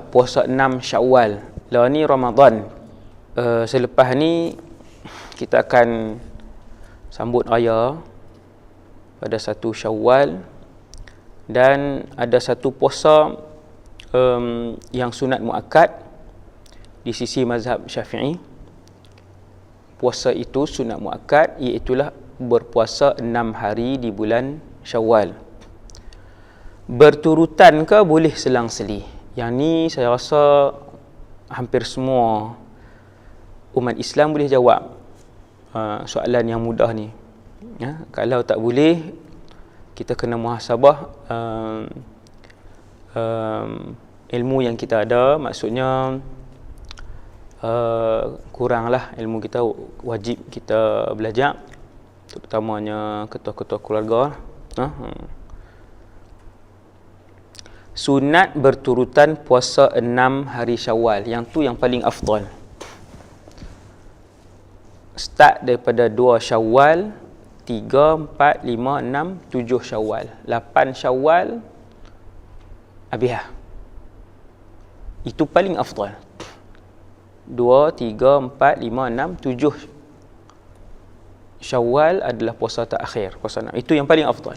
puasa 6 Syawal. Lah ni Ramadan. Selepas ni kita akan sambut raya pada 1 Syawal, dan ada satu puasa yang sunat muakkad di sisi mazhab Syafi'i. Puasa itu sunat muakkad, iaitulah berpuasa 6 hari di bulan Syawal. Berturutan ke boleh selang-seli? Yang ni saya rasa hampir semua umat Islam boleh jawab soalan yang mudah ni. Kalau tak boleh, kita kena muhasabah ilmu yang kita ada. Maksudnya kuranglah ilmu kita, wajib kita belajar, terutamanya ketua-ketua keluarga. Sunat berturutan puasa 6 hari Syawal, yang tu yang paling afdal. Start daripada 2 Syawal, 3, 4, 5, 6, 7 Syawal, 8 Syawal habis lah. Itu paling afdal. 2, 3, 4, 5, 6, 7 Syawal adalah puasa terakhir, puasa 6. Itu yang paling afdal.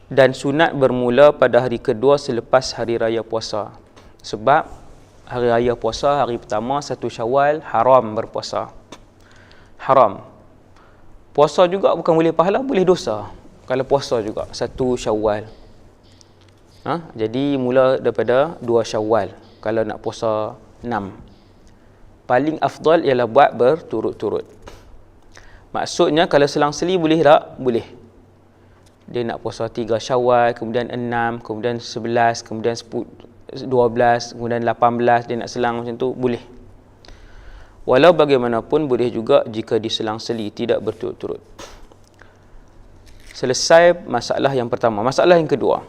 Dan sunat bermula pada hari kedua selepas hari raya puasa. Sebab hari raya puasa, hari pertama 1 Syawal, haram berpuasa. Haram. Puasa juga bukan boleh pahala, boleh dosa kalau puasa juga 1 Syawal. Jadi mula daripada 2 Syawal kalau nak puasa 6. Paling afdal ialah buat berturut-turut. Maksudnya kalau selang-seli boleh tak? Boleh. Dia nak puasa 3 Syawal, kemudian 6, kemudian 11, kemudian 12, kemudian 18, dia nak selang macam tu, boleh. Walau bagaimanapun boleh juga jika diselang-seli, tidak berturut-turut. Selesai masalah yang pertama. Masalah yang kedua,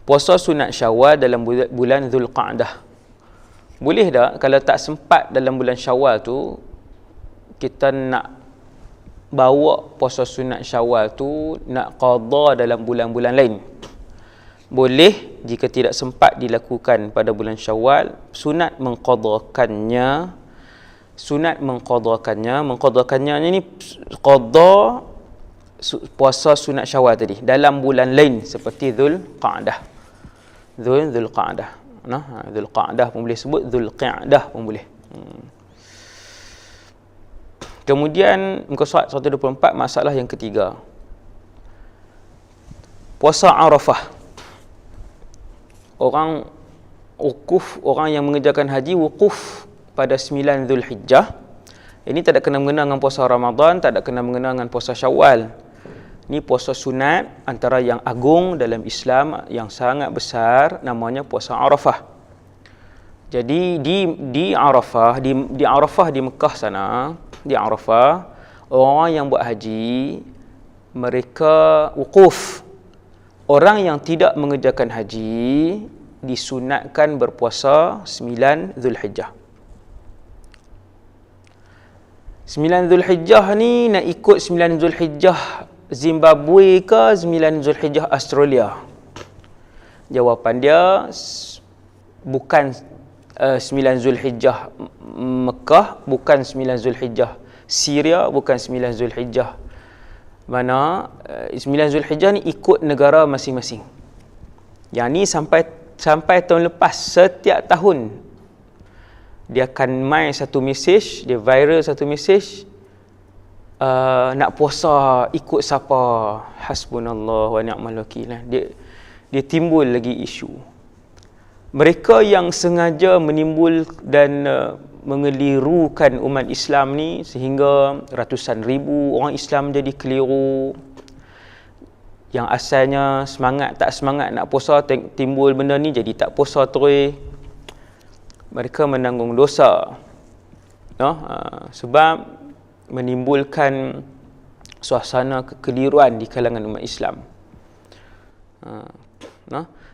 puasa sunat Syawal dalam bulan Zulqa'dah. Boleh tak kalau tak sempat dalam bulan Syawal tu, kita nak bawa puasa sunat Syawal tu, nak qada dalam bulan-bulan lain? Boleh jika tidak sempat dilakukan pada bulan Syawal. Sunat mengqadakannya. Mengqadakannya ni qada puasa sunat Syawal tadi dalam bulan lain seperti Zulqa'dah. Zulqa'dah. Zulqa'dah pun boleh sebut, Zulqi'dah pun boleh. Kemudian muka surat 124, masalah yang ketiga. Puasa Arafah. Orang yang mengerjakan haji wukuf pada 9 Zulhijjah. Ini tak ada kena-mengena dengan puasa Ramadan, tak ada kena-mengena dengan puasa Syawal. Ini puasa sunat antara yang agung dalam Islam, yang sangat besar, namanya puasa Arafah. Jadi di Arafah, di Arafah di Mekah sana, di Arafah, orang yang buat haji mereka wukuf. Orang yang tidak mengerjakan haji disunatkan berpuasa 9 Zulhijjah. 9 Zulhijjah ni nak ikut 9 Zulhijjah Zimbabwe ke 9 Zulhijjah Australia? Jawapan dia bukan 9 Zulhijjah Mekah, bukan 9 Zulhijjah Syria, bukan 9 Zulhijjah mana. 9 Zulhijjah ni ikut negara masing-masing. Yang ni sampai tahun lepas, setiap tahun dia akan main satu mesej, dia viral satu mesej, nak puasa ikut siapa, hasbunallah wa ni'mal wakil. Dia timbul lagi isu. Mereka yang sengaja menimbul dan mengelirukan umat Islam ni sehingga ratusan ribu orang Islam jadi keliru. Yang asalnya tak semangat nak puasa, timbul benda ni jadi tak puasa terus. Mereka menanggung dosa. Sebab menimbulkan suasana kekeliruan di kalangan umat Islam.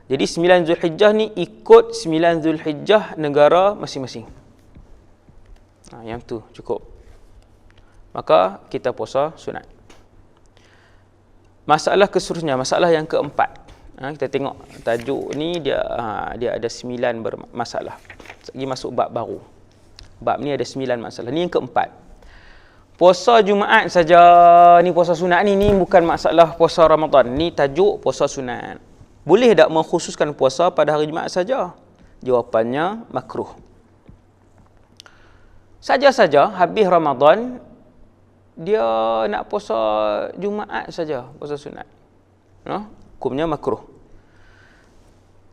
Jadi 9 Zulhijjah ni ikut 9 Zulhijjah negara masing-masing. Yang tu cukup. Maka kita puasa sunat. Masalah keseterusnya, masalah yang keempat. Kita tengok tajuk ni dia ada 9 masalah. Lagi masuk bab baru. Bab ni ada 9 masalah. Ni yang keempat. Puasa Jumaat saja, ni puasa sunat ni bukan masalah puasa Ramadan. Ni tajuk puasa sunat. Boleh tak mengkhususkan puasa pada hari Jumaat saja? Jawapannya makruh. Saja-saja habis Ramadan dia nak puasa Jumaat saja, puasa sunat. Hukumnya makruh.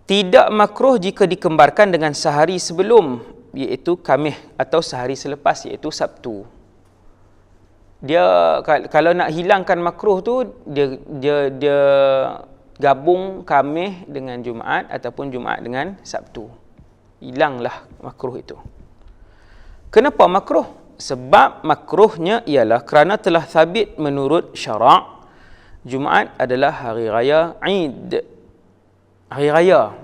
Tidak makruh jika dikembarkan dengan sehari sebelum, iaitu Khamis, atau sehari selepas, iaitu Sabtu. Dia kalau nak hilangkan makruh tu dia gabung Khamis dengan Jumaat ataupun Jumaat dengan Sabtu. Hilanglah makruh itu. Kenapa makruh? Sebab makruhnya ialah kerana telah sabit menurut syarak Jumaat adalah hari raya Eid. Hari raya.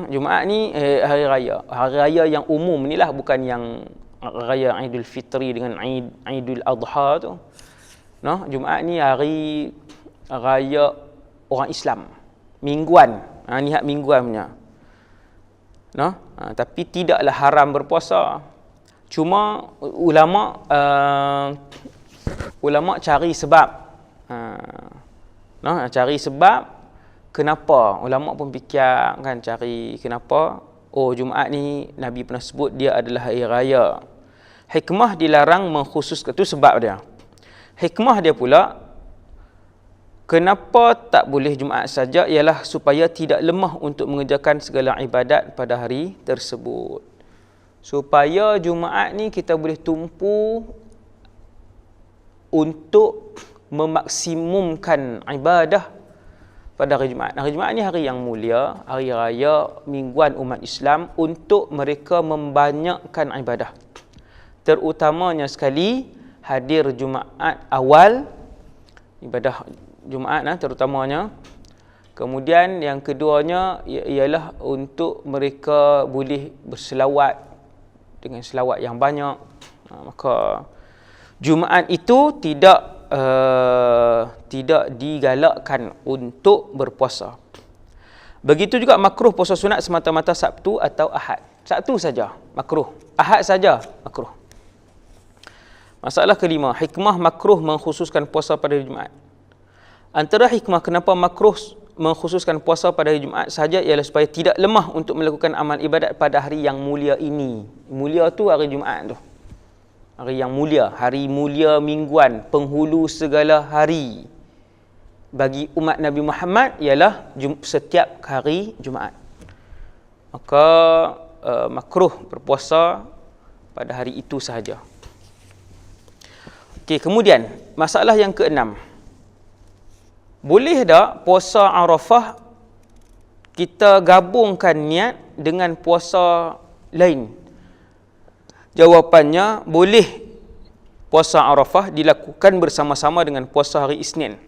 Jumaat ni hari raya. Hari raya yang umum ni lah, bukan yang raya Aidul Fitri dengan Aidul Adha tu. Jumaat ni hari raya orang Islam. Mingguan. Ni hak mingguan punya. Tapi tidaklah haram berpuasa. Cuma ulama cari sebab. Cari sebab kenapa. Ulama pun fikir kan, cari kenapa. Jumaat ni Nabi pernah sebut dia adalah hari raya. Hikmah dilarang mengkhususkan, itu sebab dia. Hikmah dia pula, kenapa tak boleh Jumaat saja, ialah supaya tidak lemah untuk mengerjakan segala ibadat pada hari tersebut. Supaya Jumaat ni kita boleh tumpu untuk memaksimumkan ibadah pada hari Jumaat. Hari Jumaat ni hari yang mulia, hari raya mingguan umat Islam, untuk mereka membanyakkan ibadah. Terutamanya sekali hadir Jumaat awal, ibadah Jumaat terutamanya. Kemudian yang keduanya ialah untuk mereka boleh berselawat dengan selawat yang banyak. Maka Jumaat itu tidak digalakkan untuk berpuasa. Begitu juga makruh puasa sunat semata-mata Sabtu atau Ahad. Sabtu saja makruh, Ahad saja makruh. Masalah kelima, hikmah makruh mengkhususkan puasa pada hari Jumaat. Antara hikmah kenapa makruh mengkhususkan puasa pada hari Jumaat saja ialah supaya tidak lemah untuk melakukan amal ibadat pada hari yang mulia ini. Mulia tu hari Jumaat tu. Hari yang mulia, hari mulia mingguan, penghulu segala hari bagi umat Nabi Muhammad ialah setiap hari Jumaat. Maka makruh berpuasa pada hari itu sahaja. Okey, kemudian masalah yang keenam. Boleh tak puasa Arafah kita gabungkan niat dengan puasa lain? Jawapannya, boleh puasa Arafah dilakukan bersama-sama dengan puasa hari Isnin.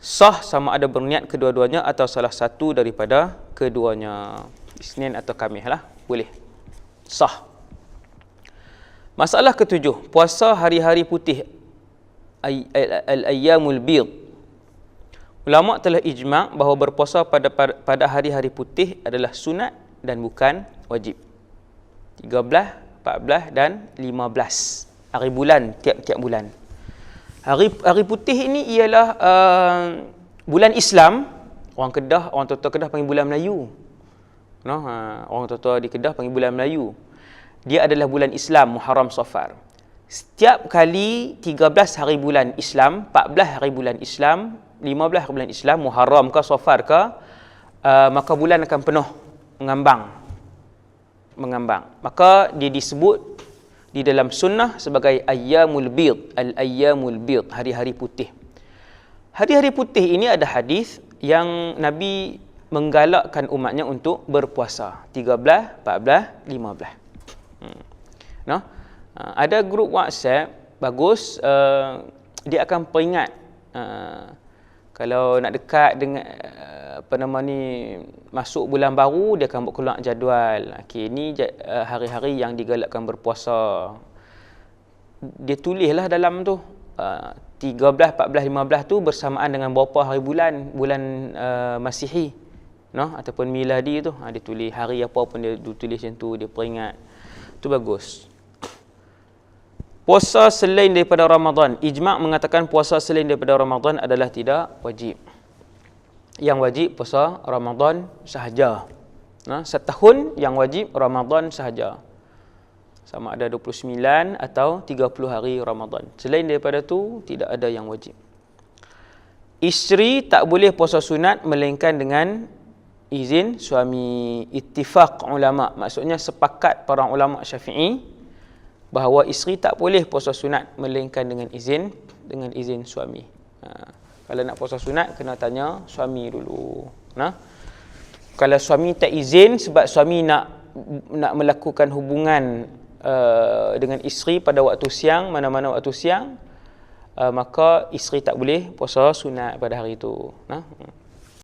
Sah sama ada berniat kedua-duanya atau salah satu daripada keduanya. Isnin atau Khamis lah, boleh. Sah. Masalah ketujuh, puasa hari-hari putih. Al-Ayyamul Bid. Ulama telah ijma' bahawa berpuasa pada hari-hari putih adalah sunat dan bukan wajib. 13, 14 dan 15 hari bulan, tiap-tiap bulan. Hari putih ini ialah bulan Islam. Orang tua-tua Kedah panggil bulan Melayu. Orang tua-tua di Kedah panggil bulan Melayu. Dia adalah bulan Islam, Muharram Safar. Setiap kali 13 hari bulan Islam, 14 hari bulan Islam, 15 hari bulan Islam, Muharram ke Safar ke, maka bulan akan penuh mengambang. Maka dia disebut di dalam sunnah sebagai Ayyamul Bid, Al-Ayyamul Bid, hari-hari putih. Hari-hari putih ini ada hadis yang Nabi menggalakkan umatnya untuk berpuasa 13, 14, 15. Ada grup WhatsApp bagus, dia akan peringat kalau nak dekat dengan masuk bulan baru, dia akan buat keluar jadual. Okey, ni hari-hari yang digalakkan berpuasa. Dia tulislah dalam tu 13, 14, 15 tu bersamaan dengan berapa hari bulan Masihi, ataupun miladi tu. Dia tulis hari apa pun dia tulis macam tu, dia peringat. Tu bagus. Puasa selain daripada Ramadan, ijma' mengatakan puasa selain daripada Ramadan adalah tidak wajib. Yang wajib puasa Ramadan sahaja. Setahun yang wajib Ramadan sahaja. Sama ada 29 atau 30 hari Ramadan. Selain daripada tu, tidak ada yang wajib. Isteri tak boleh puasa sunat melainkan dengan izin suami. Ittifaq ulama'. Maksudnya sepakat para ulama' Syafi'i bahawa isteri tak boleh puasa sunat melainkan dengan izin suami. Kalau nak puasa sunat, kena tanya suami dulu. Kalau suami tak izin sebab suami nak melakukan hubungan dengan isteri pada waktu siang, mana-mana waktu siang, maka isteri tak boleh puasa sunat pada hari itu.